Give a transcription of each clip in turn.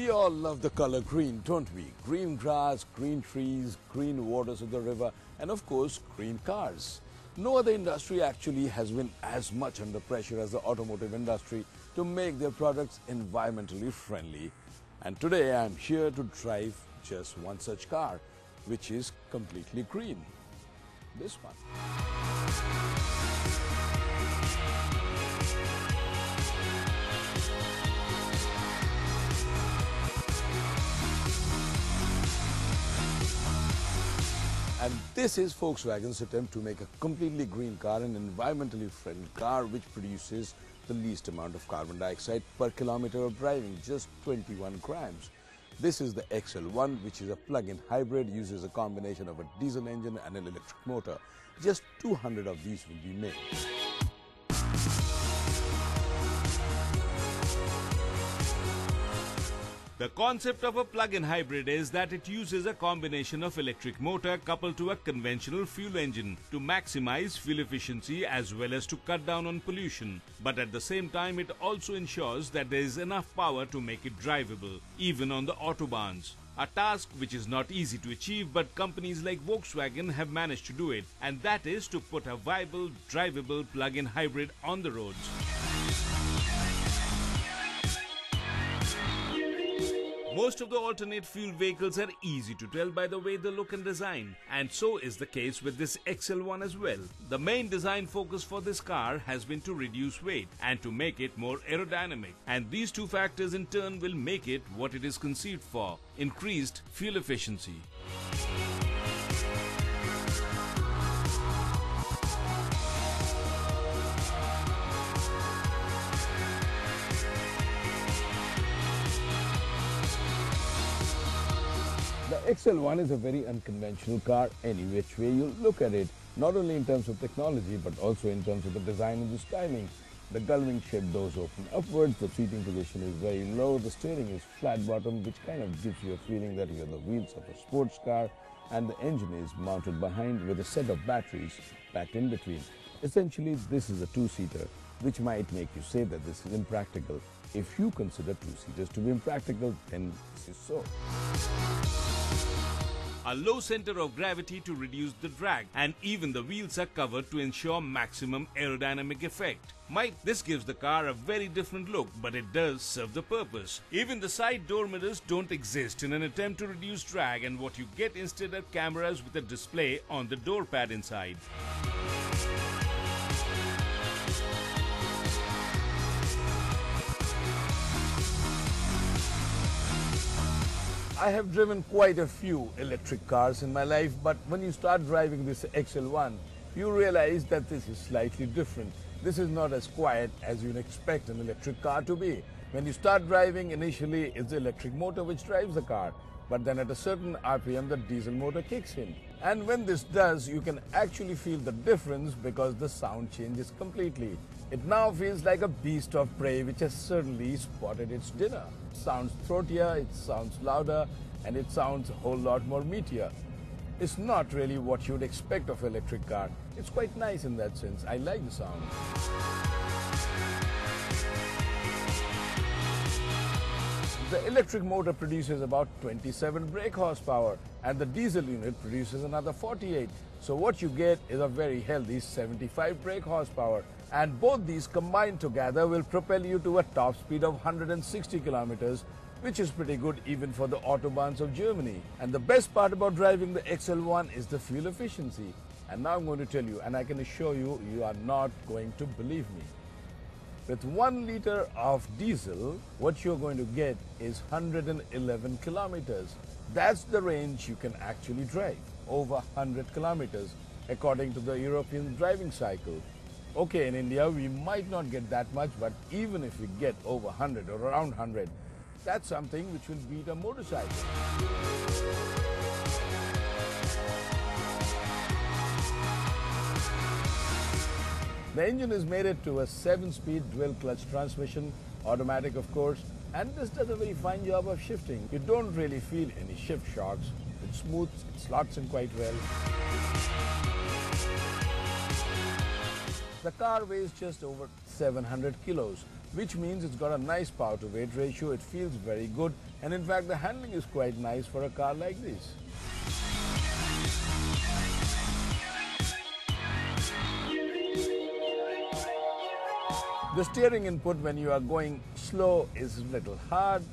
We all love the color green, don't we? Green grass, green trees, green waters of the river, and of course, green cars. No other industry actually has been as much under pressure as the automotive industry to make their products environmentally friendly. And today I'm here to drive just one such car, which is completely green. This one. And this is Volkswagen's attempt to make a completely green car, an environmentally friendly car which produces the least amount of carbon dioxide per kilometer of driving, just 21 grams. This is the XL1, which is a plug-in hybrid, uses a combination of a diesel engine and an electric motor. Just 200 of these will be made. The concept of a plug-in hybrid is that it uses a combination of electric motor coupled to a conventional fuel engine to maximize fuel efficiency as well as to cut down on pollution. But at the same time, it also ensures that there is enough power to make it drivable, even on the autobahns. A task which is not easy to achieve, but companies like Volkswagen have managed to do it, and that is to put a viable, drivable plug-in hybrid on the roads. Most of the alternate fuel vehicles are easy to tell by the way they look and design, and so is the case with this XL1 as well. The main design focus for this car has been to reduce weight and to make it more aerodynamic, and these two factors in turn will make it what it is conceived for: increased fuel efficiency. The XL1 is a very unconventional car any which way you look at it, not only in terms of technology but also in terms of the design and the styling. The gullwing shaped doors open upwards, the seating position is very low, the steering is flat bottom, which kind of gives you a feeling that you're the wheels of a sports car, and the engine is mounted behind with a set of batteries packed in between. Essentially, this is a two-seater, which might make you say that this is impractical. If you consider two-seaters to be impractical, then this is so. A low center of gravity to reduce the drag, and even the wheels are covered to ensure maximum aerodynamic effect. This gives the car a very different look, but it does serve the purpose. Even the side door mirrors don't exist in an attempt to reduce drag, and what you get instead are cameras with a display on the door pad inside. I have driven quite a few electric cars in my life, but when you start driving this XL1, you realize that this is slightly different. This is not as quiet as you'd expect an electric car to be. When you start driving, initially it's the electric motor which drives the car, but then at a certain RPM the diesel motor kicks in. And when this does, you can actually feel the difference because the sound changes completely. It now feels like a beast of prey which has certainly spotted its dinner. It sounds throatier, it sounds louder, and it sounds a whole lot more meatier. It's not really what you'd expect of an electric car. It's quite nice in that sense. I like the sound. The electric motor produces about 27 brake horsepower and the diesel unit produces another 48. So what you get is a very healthy 75 brake horsepower, and both these combined together will propel you to a top speed of 160 kilometers, which is pretty good even for the autobahns of Germany. And the best part about driving the XL1 is the fuel efficiency. And now I'm going to tell you, and I can assure you, you are not going to believe me. With 1 liter of diesel, what you're going to get is 111 kilometers. That's the range you can actually drive, over 100 kilometers, according to the European driving cycle. Okay, in India, we might not get that much, but even if we get over 100 or around 100, that's something which will beat a motorcycle. The engine is mated to a 7-speed dual-clutch transmission, automatic of course, and this does a very fine job of shifting. You don't really feel any shift shocks. It's smooth, it slots in quite well. The car weighs just over 700 kilos, which means it's got a nice power to weight ratio. It feels very good, and in fact the handling is quite nice for a car like this. The steering input when you are going slow is a little hard,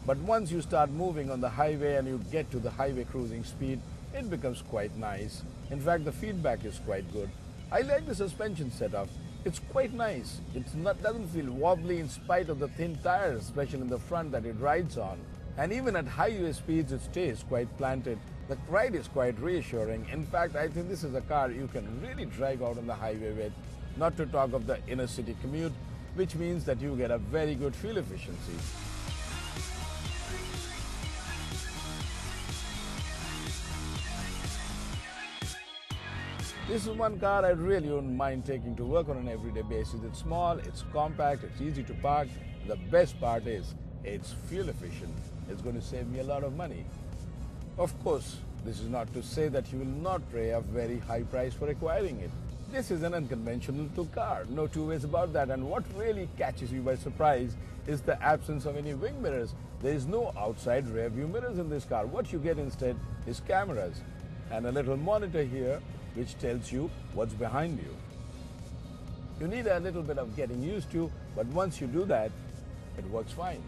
but once you start moving on the highway and you get to the highway cruising speed, it becomes quite nice. In fact, the feedback is quite good. I like the suspension setup. It's quite nice. It doesn't feel wobbly in spite of the thin tires, especially in the front that it rides on. And even at highway speeds, it stays quite planted. The ride is quite reassuring. In fact, I think this is a car you can really drive out on the highway with. Not to talk of the inner city commute, which means that you get a very good fuel efficiency. This is one car I really wouldn't mind taking to work on an everyday basis. It's small, it's compact, it's easy to park. The best part is it's fuel efficient. It's going to save me a lot of money. Of course, this is not to say that you will not pay a very high price for acquiring it. This is an unconventional car, no two ways about that. And what really catches you by surprise is the absence of any wing mirrors. There is no outside rear view mirrors in this car. What you get instead is cameras and a little monitor here which tells you what's behind you. You need a little bit of getting used to, but once you do that, it works fine.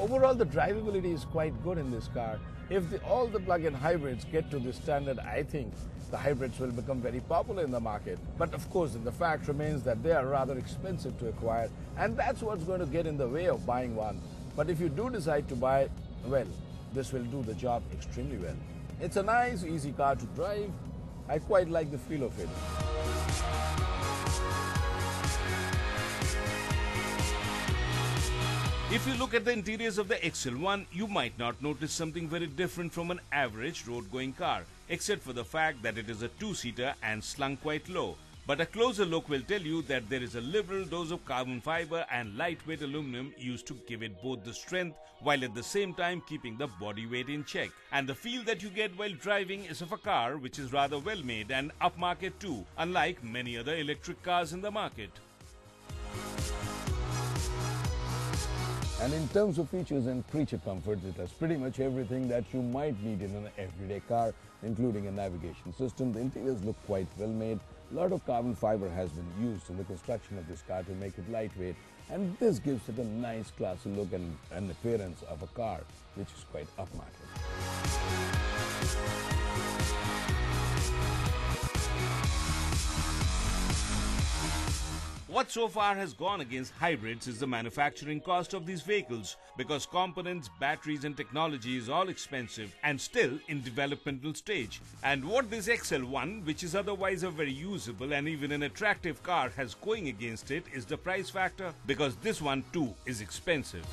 Overall, the drivability is quite good in this car. If all the plug-in hybrids get to this standard, I think the hybrids will become very popular in the market. But of course, the fact remains that they are rather expensive to acquire, and that's what's going to get in the way of buying one. But if you do decide to buy, well, this will do the job extremely well. It's a nice, easy car to drive. I quite like the feel of it. If you look at the interiors of the XL1, you might not notice something very different from an average road-going car, except for the fact that it is a two-seater and slung quite low. But a closer look will tell you that there is a liberal dose of carbon fiber and lightweight aluminum used to give it both the strength while at the same time keeping the body weight in check. And the feel that you get while driving is of a car which is rather well made and upmarket too, unlike many other electric cars in the market. And in terms of features and creature comforts, it has pretty much everything that you might need in an everyday car, including a navigation system. The interiors look quite well made. A lot of carbon fiber has been used in the construction of this car to make it lightweight, and this gives it a nice classy look and an appearance of a car which is quite upmarket. What so far has gone against hybrids is the manufacturing cost of these vehicles, because components, batteries and technology is all expensive and still in developmental stage. And what this XL1, which is otherwise a very usable and even an attractive car, has going against it is the price factor, because this one too is expensive.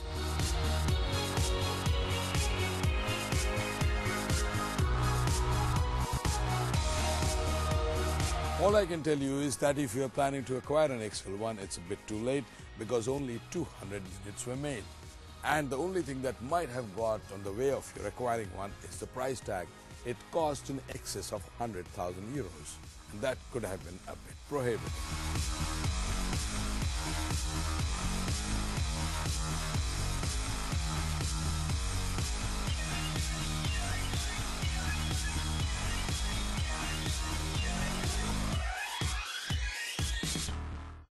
All I can tell you is that if you are planning to acquire an XL1, it's a bit too late because only 200 units were made. And the only thing that might have got on the way of your acquiring one is the price tag. It cost in excess of 100,000 euros. And that could have been a bit prohibitive.